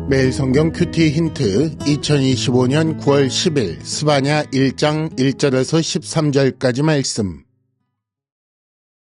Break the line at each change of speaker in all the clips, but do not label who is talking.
매일 성경 큐티 힌트 2025년 9월 10일 스바냐 1장 1절에서 13절까지 말씀.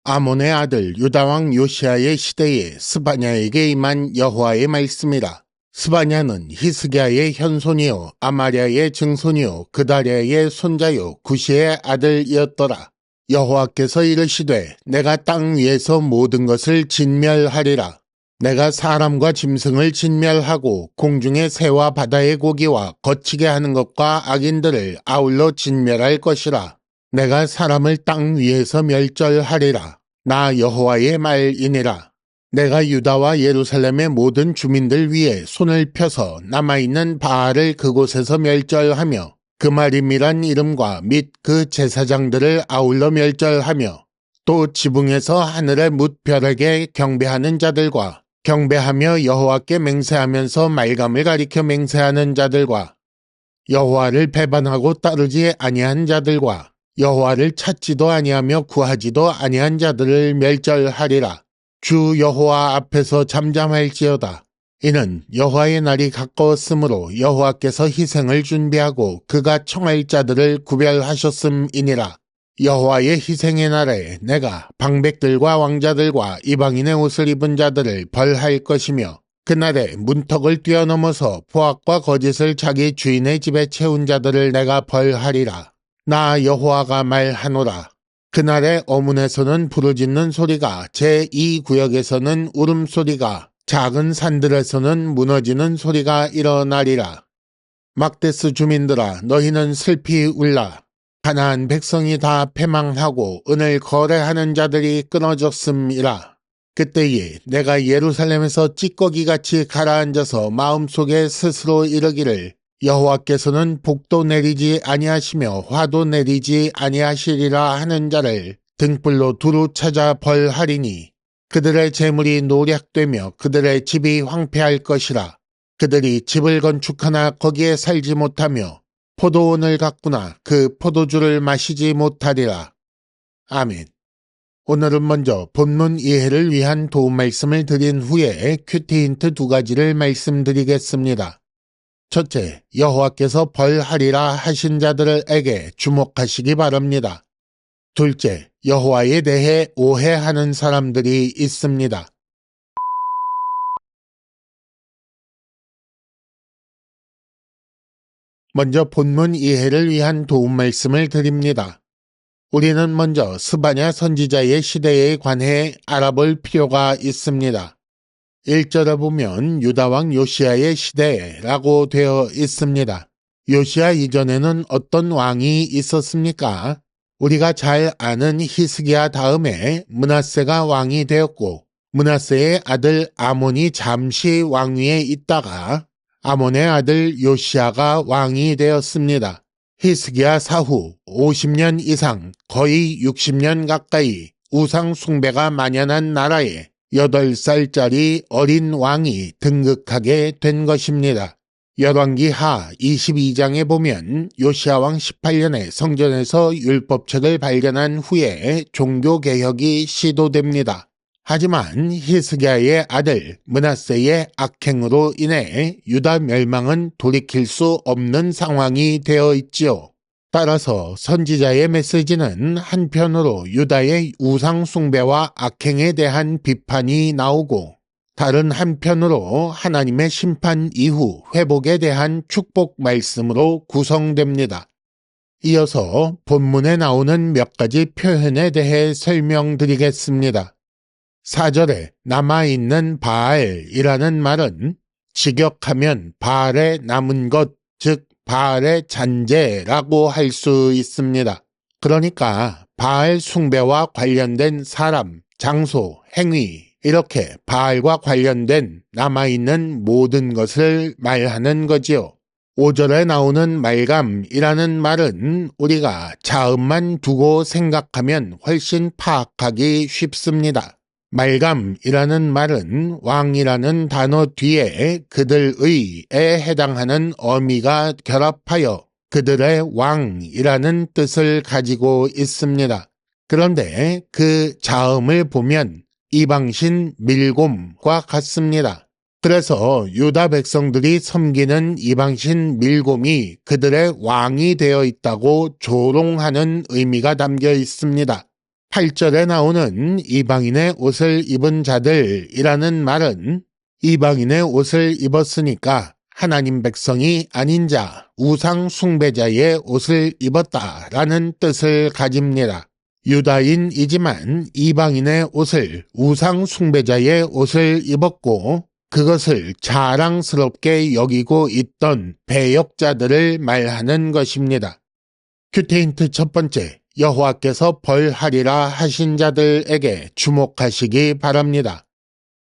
아몬의 아들 유다왕 요시아의 시대에 스바냐에게 임한 여호와의 말씀이라. 스바냐는 히스기야의 현손이요 아마랴의 증손이요 그다랴의 손자요 구시의 아들이었더라. 여호와께서 이르시되 내가 땅 위에서 모든 것을 진멸하리라. 내가 사람과 짐승을 진멸하고 공중의 새와 바다의 고기와 거치게 하는 것과 악인들을 아울러 진멸할 것이라. 내가 사람을 땅 위에서 멸절하리라. 나 여호와의 말이니라. 내가 유다와 예루살렘의 모든 주민들 위에 손을 펴서 남아있는 바알을 그곳에서 멸절하며 그마림이란 이름과 및 그 제사장들을 아울러 멸절하며 또 지붕에서 하늘의 뭇별에게 경배하는 자들과 경배하며 여호와께 맹세하면서 말감을 가리켜 맹세하는 자들과 여호와를 배반하고 따르지 아니한 자들과 여호와를 찾지도 아니하며 구하지도 아니한 자들을 멸절하리라. 주 여호와 앞에서 잠잠할지어다. 이는 여호와의 날이 가까웠으므로 여호와께서 희생을 준비하고 그가 청할 자들을 구별하셨음이니라. 여호와의 희생의 날에 내가 방백들과 왕자들과 이방인의 옷을 입은 자들을 벌할 것이며 그날에 문턱을 뛰어넘어서 포악과 거짓을 자기 주인의 집에 채운 자들을 내가 벌하리라. 나 여호와가 말하노라. 그날에 어문에서는 부르짖는 소리가 제2구역에서는 울음소리가 작은 산들에서는 무너지는 소리가 일어나리라. 막데스 주민들아 너희는 슬피 울라. 가나안 백성이 다 패망하고 은을 거래하는 자들이 끊어졌음이라. 그때에 내가 예루살렘에서 찌꺼기같이 가라앉아서 마음속에 스스로 이르기를 여호와께서는 복도 내리지 아니하시며 화도 내리지 아니하시리라 하는 자를 등불로 두루 찾아 벌하리니 그들의 재물이 노략되며 그들의 집이 황폐할 것이라. 그들이 집을 건축하나 거기에 살지 못하며 포도원을 갔구나 그 포도주를 마시지 못하리라. 아멘. 오늘은 먼저 본문 이해를 위한 도움 말씀을 드린 후에 큐티 힌트 2가지를 말씀드리겠습니다. 첫째, 여호와께서 벌하리라 하신 자들에게 주목하시기 바랍니다. 둘째, 여호와에 대해 오해하는 사람들이 있습니다. 먼저 본문 이해를 위한 도움 말씀을 드립니다. 우리는 먼저 스바냐 선지자의 시대에 관해 알아볼 필요가 있습니다. 1절에 보면 유다왕 요시아의 시대라고 되어 있습니다. 요시아 이전에는 어떤 왕이 있었습니까? 우리가 잘 아는 히스기야 다음에 므낫세가 왕이 되었고 므낫세의 아들 아몬이 잠시 왕위에 있다가 아몬의 아들 요시아가 왕이 되었습니다. 히스기야 사후 50년 이상 거의 60년 가까이 우상 숭배가 만연한 나라에 8살짜리 어린 왕이 등극하게 된 것입니다. 열왕기 하 22장에 보면 요시아 왕 18년에 성전에서 율법책을 발견한 후에 종교개혁이 시도됩니다. 하지만 히스기야의 아들 므낫세의 악행으로 인해 유다 멸망은 돌이킬 수 없는 상황이 되어 있지요. 따라서 선지자의 메시지는 한편으로 유다의 우상 숭배와 악행에 대한 비판이 나오고 다른 한편으로 하나님의 심판 이후 회복에 대한 축복 말씀으로 구성됩니다. 이어서 본문에 나오는 몇 가지 표현에 대해 설명드리겠습니다. 4절에 남아있는 바알이라는 말은 직역하면 바알의 남은 것, 즉 바알의 잔재라고 할 수 있습니다. 그러니까 바알 숭배와 관련된 사람, 장소, 행위 이렇게 바알과 관련된 남아있는 모든 것을 말하는 거지요. 5절에 나오는 말감이라는 말은 우리가 자음만 두고 생각하면 훨씬 파악하기 쉽습니다. 말감이라는 말은 왕이라는 단어 뒤에 그들의에 해당하는 어미가 결합하여 그들의 왕이라는 뜻을 가지고 있습니다. 그런데 그 자음을 보면 이방신 밀곰과 같습니다. 그래서 유다 백성들이 섬기는 이방신 밀곰이 그들의 왕이 되어 있다고 조롱하는 의미가 담겨 있습니다. 8절에 나오는 이방인의 옷을 입은 자들이라는 말은 이방인의 옷을 입었으니까 하나님 백성이 아닌 자, 우상 숭배자의 옷을 입었다라는 뜻을 가집니다. 유다인이지만 이방인의 옷을 우상 숭배자의 옷을 입었고 그것을 자랑스럽게 여기고 있던 배역자들을 말하는 것입니다. 큐티 힌트 첫 번째, 여호와께서 벌하리라 하신 자들에게 주목하시기 바랍니다.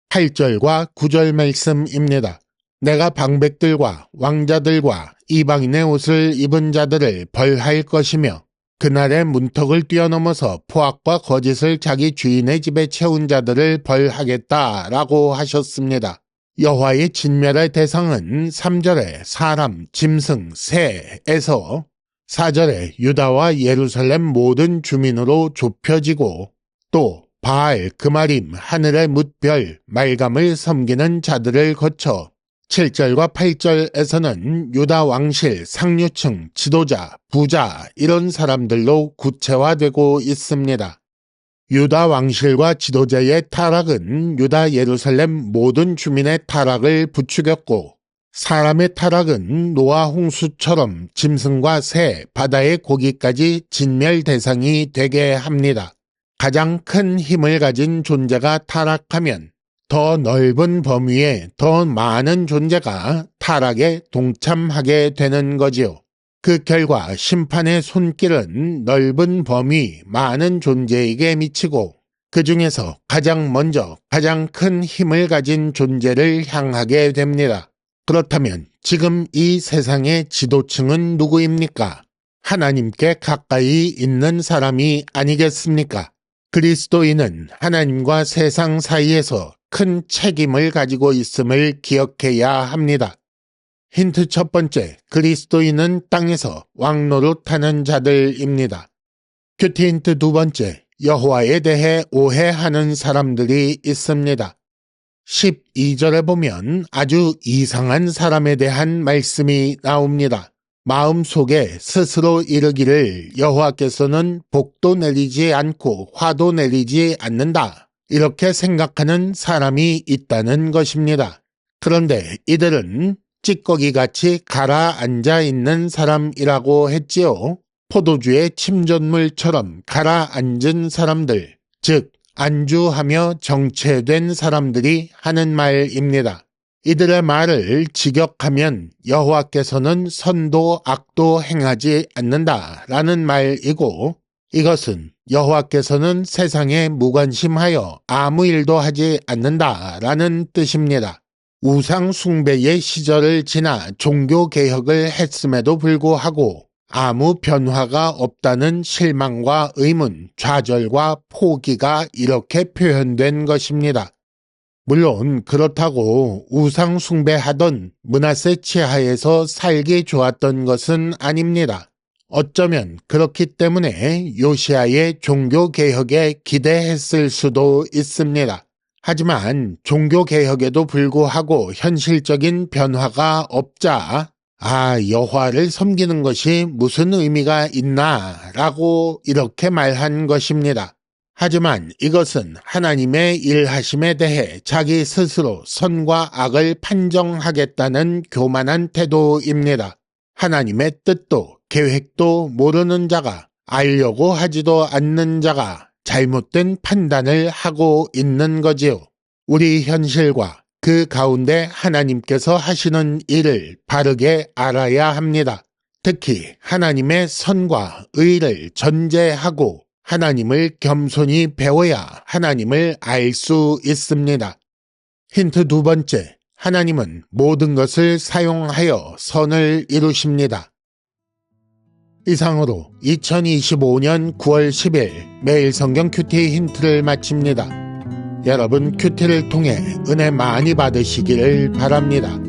8절과 9절 말씀입니다. 내가 방백들과 왕자들과 이방인의 옷을 입은 자들을 벌할 것이며 그날의 문턱을 뛰어넘어서 포악과 거짓을 자기 주인의 집에 채운 자들을 벌하겠다라고 하셨습니다. 여호와의 진멸의 대상은 3절에 사람, 짐승, 새에서 4절에 유다와 예루살렘 모든 주민으로 좁혀지고 또 바알, 그마림, 하늘의 뭇별, 말감을 섬기는 자들을 거쳐 7절과 8절에서는 유다 왕실, 상류층, 지도자, 부자 이런 사람들로 구체화되고 있습니다. 유다 왕실과 지도자의 타락은 유다 예루살렘 모든 주민의 타락을 부추겼고 사람의 타락은 노아 홍수처럼 짐승과 새, 바다의 고기까지 진멸 대상이 되게 합니다. 가장 큰 힘을 가진 존재가 타락하면 더 넓은 범위에 더 많은 존재가 타락에 동참하게 되는 거지요. 그 결과 심판의 손길은 넓은 범위, 많은 존재에게 미치고 그 중에서 가장 먼저 가장 큰 힘을 가진 존재를 향하게 됩니다. 그렇다면 지금 이 세상의 지도층은 누구입니까? 하나님께 가까이 있는 사람이 아니겠습니까? 그리스도인은 하나님과 세상 사이에서 큰 책임을 가지고 있음을 기억해야 합니다. 힌트 첫 번째, 그리스도인은 땅에서 왕노릇하는 자들입니다. 큐티 힌트 두 번째, 여호와에 대해 오해하는 사람들이 있습니다. 12절에 보면 아주 이상한 사람에 대한 말씀이 나옵니다. 마음속에 스스로 이르기를 여호와께서는 복도 내리지 않고 화도 내리지 않는다. 이렇게 생각하는 사람이 있다는 것입니다. 그런데 이들은 찌꺼기같이 가라앉아 있는 사람이라고 했지요. 포도주의 침전물처럼 가라앉은 사람들, 즉 안주하며 정체된 사람들이 하는 말입니다. 이들의 말을 직역하면 여호와께서는 선도 악도 행하지 않는다라는 말이고 이것은 여호와께서는 세상에 무관심하여 아무 일도 하지 않는다라는 뜻입니다. 우상 숭배의 시절을 지나 종교개혁을 했음에도 불구하고 아무 변화가 없다는 실망과 의문, 좌절과 포기가 이렇게 표현된 것입니다. 물론 그렇다고 우상 숭배하던 므낫세 치하에서 살기 좋았던 것은 아닙니다. 어쩌면 그렇기 때문에 요시아의 종교개혁에 기대했을 수도 있습니다. 하지만 종교개혁에도 불구하고 현실적인 변화가 없자 여호와를 섬기는 것이 무슨 의미가 있나 라고 이렇게 말한 것입니다. 하지만 이것은 하나님의 일하심에 대해 자기 스스로 선과 악을 판정하겠다는 교만한 태도입니다. 하나님의 뜻도 계획도 모르는 자가 알려고 하지도 않는 자가 잘못된 판단을 하고 있는 거지요. 우리 현실과 그 가운데 하나님께서 하시는 일을 바르게 알아야 합니다. 특히 하나님의 선과 의를 전제하고 하나님을 겸손히 배워야 하나님을 알 수 있습니다. 힌트 두 번째, 하나님은 모든 것을 사용하여 선을 이루십니다. 이상으로 2025년 9월 10일 매일 성경 큐티 힌트를 마칩니다. 여러분 큐티를 통해 은혜 많이 받으시기를 바랍니다.